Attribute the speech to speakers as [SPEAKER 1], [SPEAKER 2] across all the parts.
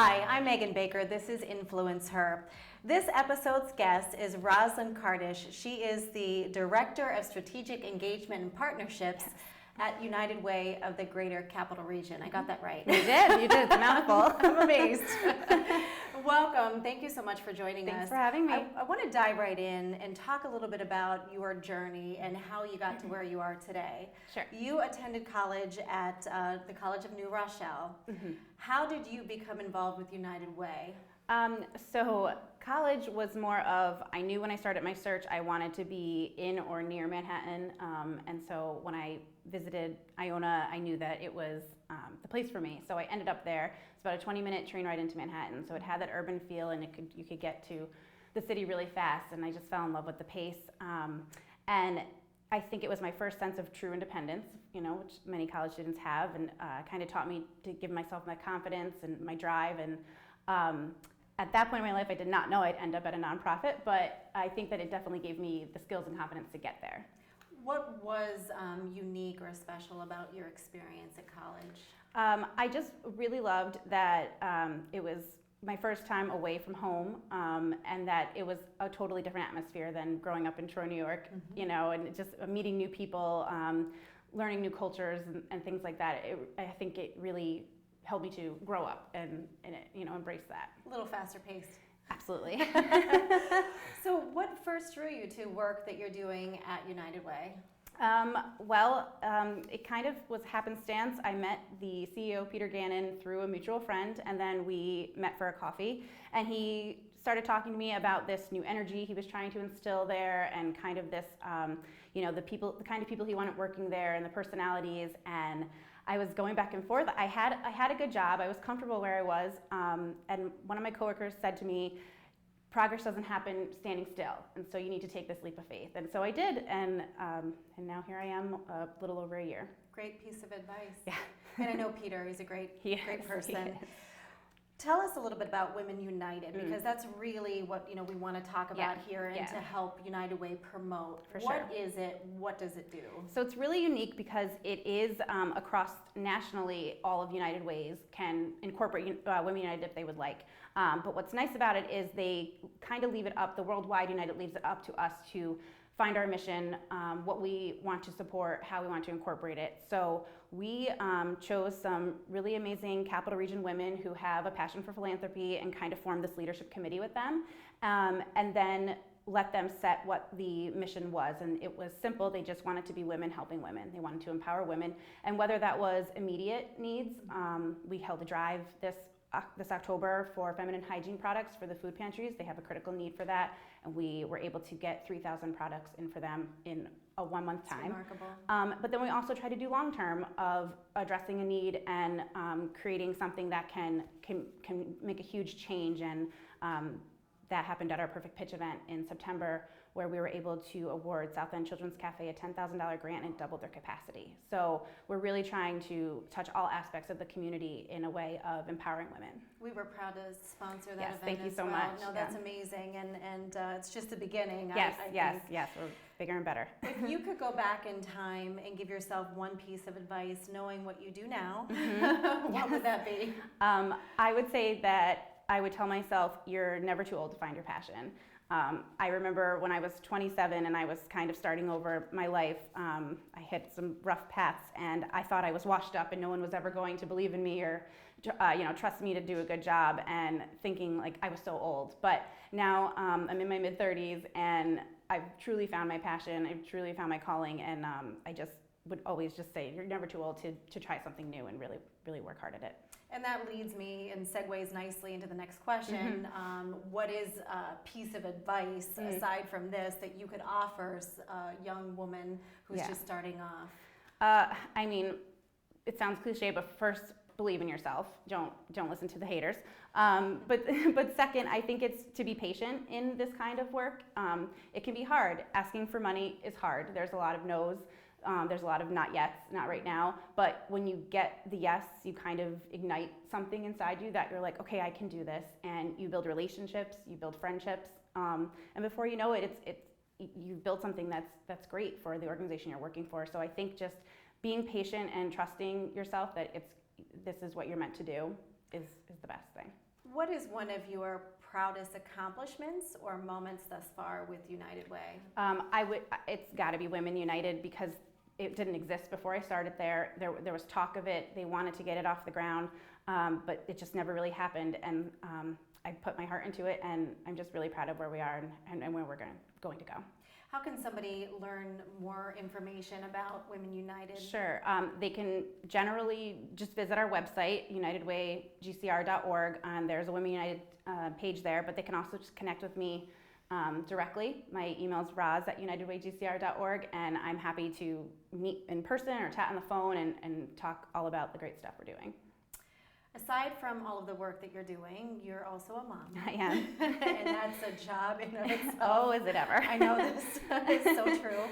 [SPEAKER 1] Hi, I'm Megan Baker. This is InfluenceHER. This episode's guest is Roslyn Cardish. She is the Director of Strategic Engagement and Partnerships at United Way of the Greater Capital Region. I got that right.
[SPEAKER 2] You did. It's a mouthful.
[SPEAKER 1] I'm amazed. Welcome. Thank you so much for joining us.
[SPEAKER 2] Thanks for having me.
[SPEAKER 1] I want to dive right in and talk a little bit about your journey and how you got to where you are today.
[SPEAKER 2] Sure.
[SPEAKER 1] You attended college at the College of New Rochelle.
[SPEAKER 2] Mm-hmm.
[SPEAKER 1] How did you become involved with United Way?
[SPEAKER 2] So college was more of, I knew when I started my search I wanted to be in or near Manhattan, and so when I visited Iona I knew that it was the place for me, so I ended up there. It's about a 20-minute train ride into Manhattan, so it had that urban feel and you could get to the city really fast, and I just fell in love with the pace, and I think it was my first sense of true independence, which many college students have, and kind of taught me to give myself my confidence and my drive. And at that point in my life, I did not know I'd end up at a nonprofit, but I think that it definitely gave me the skills and confidence to get there.
[SPEAKER 1] What was unique or special about your experience at college?
[SPEAKER 2] I just really loved that it was my first time away from home, and that it was a totally different atmosphere than growing up in Troy, New York, and just meeting new people, learning new cultures and things like that. I think it really helped me to grow up and embrace that.
[SPEAKER 1] A little faster paced.
[SPEAKER 2] Absolutely.
[SPEAKER 1] So what first drew you to work that you're doing at United Way?
[SPEAKER 2] It kind of was happenstance. I met the CEO, Peter Gannon, through a mutual friend, and then we met for a coffee, and he started talking to me about this new energy he was trying to instill there, and kind of this, the kind of people he wanted working there, and the personalities. And I was going back and forth. I had a good job. I was comfortable where I was, and one of my coworkers said to me, progress doesn't happen standing still, and so you need to take this leap of faith. And so I did, and now here I am a little over a year.
[SPEAKER 1] Great piece of advice.
[SPEAKER 2] Yeah.
[SPEAKER 1] And I know Peter, he's a great person.
[SPEAKER 2] He is.
[SPEAKER 1] Tell us a little bit about Women United, because that's really what we want to talk about here, and to help United Way promote. What is it? What does it do?
[SPEAKER 2] So it's really unique because it is across nationally. All of United Ways can incorporate Women United if they would like. But what's nice about it is they kind of leave it up. The Worldwide United leaves it up to us to find our mission, what we want to support, how we want to incorporate it. So we chose some really amazing Capital Region women who have a passion for philanthropy, and kind of formed this leadership committee with them, and then let them set what the mission was. And it was simple. They just wanted to be women helping women. They wanted to empower women. And whether that was immediate needs, we held a drive this October for feminine hygiene products for the food pantries. They have a critical need for that, and we were able to get 3,000 products in for them in a 1 month time.
[SPEAKER 1] Remarkable.
[SPEAKER 2] But then we also try to do long term of addressing a need and creating something that can make a huge change. And that happened at our Perfect Pitch event in September, where we were able to award South End Children's Cafe a $10,000 grant and double their capacity. So we're really trying to touch all aspects of the community in a way of empowering women.
[SPEAKER 1] We were proud to sponsor that event.
[SPEAKER 2] Thank you so
[SPEAKER 1] well.
[SPEAKER 2] much.
[SPEAKER 1] No, that's amazing, and it's just the beginning.
[SPEAKER 2] Yes,
[SPEAKER 1] I think.
[SPEAKER 2] Yes, we're bigger and better.
[SPEAKER 1] If you could go back in time and give yourself one piece of advice, knowing what you do now, what would that be?
[SPEAKER 2] I would say that I would tell myself, you're never too old to find your passion. I remember when I was 27 and I was kind of starting over my life, I hit some rough paths, and I thought I was washed up and no one was ever going to believe in me or trust me to do a good job, and thinking like I was so old. But now I'm in my mid-30s, and I've truly found my passion, I've truly found my calling, and I just would always just say, you're never too old to try something new and really, really work hard at it.
[SPEAKER 1] And that leads me and segues nicely into the next question. What is a piece of advice, aside from this, that you could offer a young woman who's just starting off?
[SPEAKER 2] I mean, it sounds cliche, but first, believe in yourself. Don't listen to the haters. But second, I think it's to be patient in this kind of work. It can be hard. Asking for money is hard. There's a lot of no's. There's a lot of not yets, not right now. But when you get the yes, you kind of ignite something inside you that you're like, okay, I can do this. And you build relationships, you build friendships, and before you know it, you've built something that's great for the organization you're working for. So I think just being patient and trusting yourself that this is what you're meant to do is the best thing.
[SPEAKER 1] What is one of your proudest accomplishments or moments thus far with United Way?
[SPEAKER 2] It's got to be Women United because it didn't exist before I started there. There was talk of it. They wanted to get it off the ground, but it just never really happened. And I put my heart into it, and I'm just really proud of where we are and where we're going to go.
[SPEAKER 1] How can somebody learn more information about Women United?
[SPEAKER 2] Sure. They can generally just visit our website, unitedwaygcr.org, and there's a Women United page there, but they can also just connect with me directly. My email is roz@unitedwaygcr.org, and I'm happy to meet in person or chat on the phone and talk all about the great stuff we're doing.
[SPEAKER 1] Aside from all of the work that you're doing, you're also a mom.
[SPEAKER 2] I am.
[SPEAKER 1] And that's a job in and of itself.
[SPEAKER 2] Oh, is it ever?
[SPEAKER 1] I know this is so true.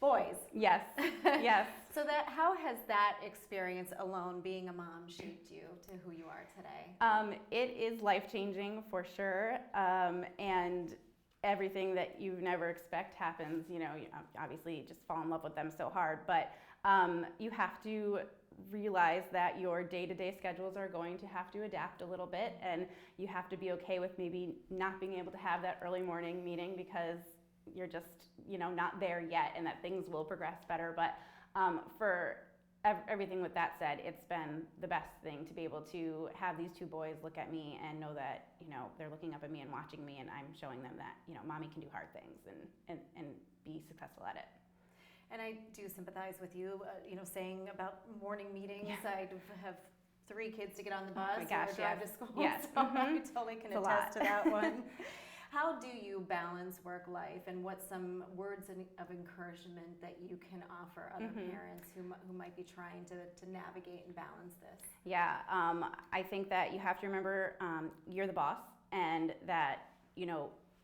[SPEAKER 1] Boys.
[SPEAKER 2] Yes, yes.
[SPEAKER 1] So how has that experience alone, being a mom, shaped you to who you are today?
[SPEAKER 2] It is life-changing for sure, and everything that you never expect happens. You obviously you just fall in love with them so hard, but you have to realize that your day-to-day schedules are going to have to adapt a little bit, and you have to be okay with maybe not being able to have that early morning meeting because you're just not there yet, and that things will progress better. But for everything with that said, it's been the best thing to be able to have these two boys look at me and know that they're looking up at me and watching me, and I'm showing them that mommy can do hard things and be successful at it.
[SPEAKER 1] And I do sympathize with you, saying about morning meetings. Yeah. I have 3 kids to get on the bus or drive to school,
[SPEAKER 2] yes.
[SPEAKER 1] So I totally can attest to that one. How do you balance work life, and what's some words of encouragement that you can offer other parents who might be trying to navigate and balance this?
[SPEAKER 2] Yeah, I think that you have to remember you're the boss, and that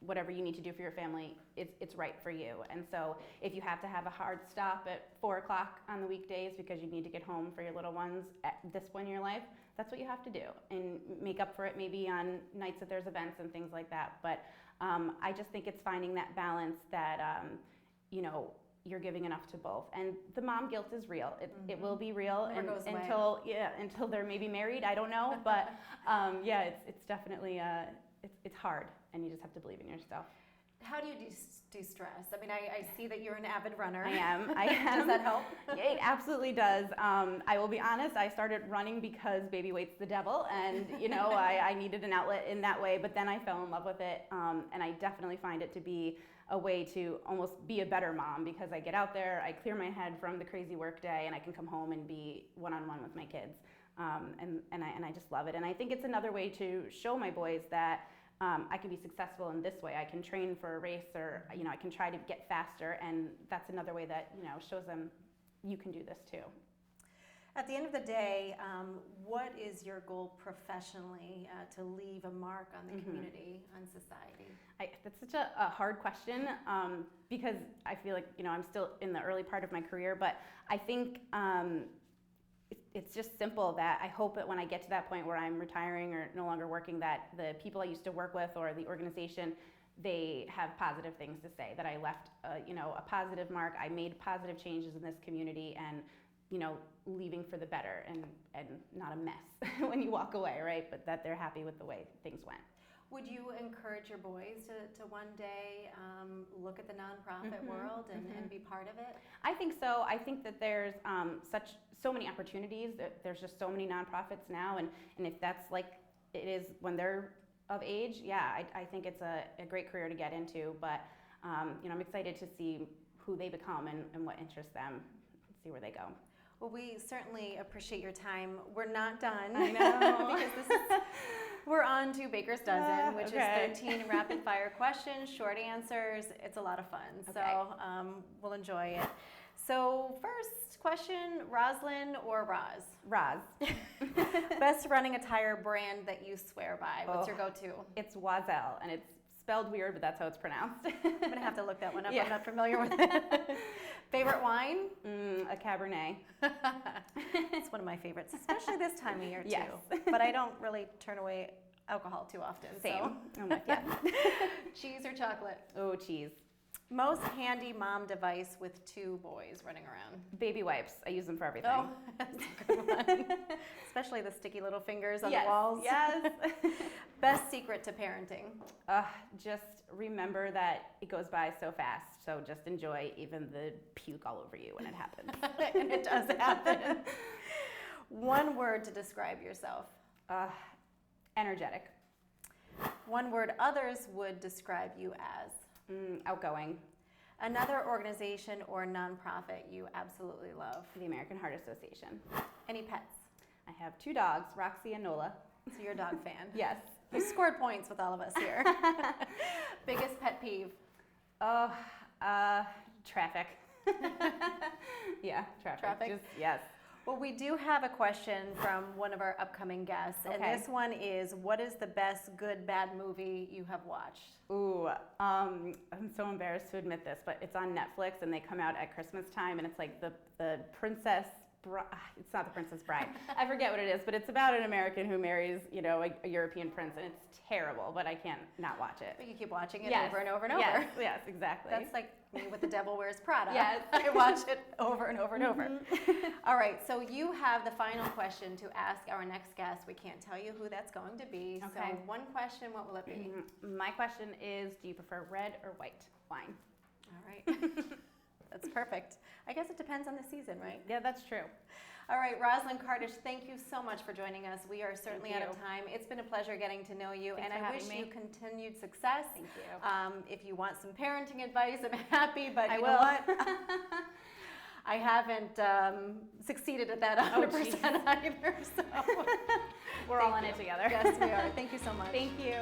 [SPEAKER 2] whatever you need to do for your family, it's right for you. And so if you have to have a hard stop at 4 o'clock on the weekdays because you need to get home for your little ones at this point in your life, that's what you have to do, and make up for it maybe on nights that there's events and things like that. But I just think it's finding that balance that you're giving enough to both. And the mom guilt is real. It will be real until they're maybe married. I don't know, but it's definitely it's hard, and you just have to believe in yourself.
[SPEAKER 1] How do you de-stress? I mean, I see that you're an avid runner.
[SPEAKER 2] I am.
[SPEAKER 1] Does that help?
[SPEAKER 2] It absolutely does. I will be honest, I started running because baby weight's the devil, and I needed an outlet in that way, but then I fell in love with it, and I definitely find it to be a way to almost be a better mom, because I get out there, I clear my head from the crazy work day, and I can come home and be one-on-one with my kids. And I just love it. And I think it's another way to show my boys that I can be successful in this way. I can train for a race, or I can try to get faster, and that's another way that shows them you can do this too.
[SPEAKER 1] At the end of the day, what is your goal professionally to leave a mark on the community, on society?
[SPEAKER 2] That's such a hard question because I feel like I'm still in the early part of my career, but I think it's just simple that I hope that when I get to that point where I'm retiring or no longer working, that the people I used to work with or the organization, they have positive things to say, that I left a positive mark, I made positive changes in this community, and leaving for the better and not a mess when you walk away, right? But that they're happy with the way things went.
[SPEAKER 1] Would you encourage your boys to one day look at the nonprofit world and be part of it?
[SPEAKER 2] I think so. I think that there's so many opportunities. There's just so many nonprofits now, and if that's like it is when they're of age, I think it's a great career to get into. But I'm excited to see who they become and what interests them, see where they go.
[SPEAKER 1] Well, we certainly appreciate your time. We're not done.
[SPEAKER 2] I know.
[SPEAKER 1] Because we're on to Baker's Dozen, which is 13 rapid fire questions, short answers. It's a lot of fun.
[SPEAKER 2] Okay.
[SPEAKER 1] So we'll enjoy it. So first question, Roslyn or Roz?
[SPEAKER 2] Roz.
[SPEAKER 1] Best running attire brand that you swear by. What's your go-to?
[SPEAKER 2] It's Oiselle, and it's spelled weird, but that's how it's pronounced.
[SPEAKER 1] I'm going to have to look that one up. Yeah. I'm not familiar with it. Favorite wine?
[SPEAKER 2] A Cabernet.
[SPEAKER 1] It's one of my favorites, especially this time of year, too.
[SPEAKER 2] Yes.
[SPEAKER 1] But I don't really turn away alcohol too often.
[SPEAKER 2] Same.
[SPEAKER 1] So.
[SPEAKER 2] I'm with you.
[SPEAKER 1] Cheese or chocolate?
[SPEAKER 2] Oh, cheese.
[SPEAKER 1] Most handy mom device with 2 boys running around.
[SPEAKER 2] Baby wipes. I use them for everything.
[SPEAKER 1] Oh, that's a good one. Especially the sticky little fingers on the walls.
[SPEAKER 2] Yes.
[SPEAKER 1] Best secret to parenting.
[SPEAKER 2] Just remember that it goes by so fast. So just enjoy even the puke all over you when it happens.
[SPEAKER 1] And it does happen. One word to describe yourself.
[SPEAKER 2] Energetic.
[SPEAKER 1] One word others would describe you as.
[SPEAKER 2] Outgoing.
[SPEAKER 1] Another organization or nonprofit you absolutely love.
[SPEAKER 2] The American Heart Association.
[SPEAKER 1] Any pets?
[SPEAKER 2] I have 2 dogs, Roxy and Nola.
[SPEAKER 1] So you're a dog fan.
[SPEAKER 2] Yes.
[SPEAKER 1] You scored points with all of us here. Biggest pet peeve?
[SPEAKER 2] Traffic. Yeah, traffic.
[SPEAKER 1] Traffic?
[SPEAKER 2] Yes.
[SPEAKER 1] Well, we do have a question from one of our upcoming guests, and
[SPEAKER 2] Okay.
[SPEAKER 1] this one is, what is the best good, bad movie you have watched?
[SPEAKER 2] Ooh, I'm so embarrassed to admit this, but it's on Netflix and they come out at Christmas time and it's like the Princess it's not the Princess Bride. I forget what it is, but it's about an American who marries, a European prince, and it's terrible, but I can't not watch it.
[SPEAKER 1] But you keep watching it
[SPEAKER 2] Yes.
[SPEAKER 1] over and over and over.
[SPEAKER 2] Yes, exactly.
[SPEAKER 1] That's like me with The Devil Wears Prada.
[SPEAKER 2] Yes.
[SPEAKER 1] I watch it over and over and over. All right, so you have the final question to ask our next guest. We can't tell you who that's going to be.
[SPEAKER 2] Okay.
[SPEAKER 1] So one question, what will it be?
[SPEAKER 2] My question is, do you prefer red or white wine?
[SPEAKER 1] All right. That's perfect. I guess it depends on the season, right?
[SPEAKER 2] Yeah, that's true.
[SPEAKER 1] All right, Roslyn Cardish, thank you so much for joining us. We are certainly
[SPEAKER 2] Thank
[SPEAKER 1] out of
[SPEAKER 2] you.
[SPEAKER 1] time. It's been a pleasure getting to know you,
[SPEAKER 2] Thanks
[SPEAKER 1] and
[SPEAKER 2] for
[SPEAKER 1] I wish
[SPEAKER 2] having
[SPEAKER 1] you
[SPEAKER 2] me.
[SPEAKER 1] continued success.
[SPEAKER 2] Thank you.
[SPEAKER 1] If you want some parenting advice, I'm happy, but
[SPEAKER 2] I
[SPEAKER 1] you
[SPEAKER 2] will.
[SPEAKER 1] know what? I haven't succeeded at that 100% either. So
[SPEAKER 2] We're all in it together.
[SPEAKER 1] yes, we are. Thank you so much.
[SPEAKER 2] Thank you.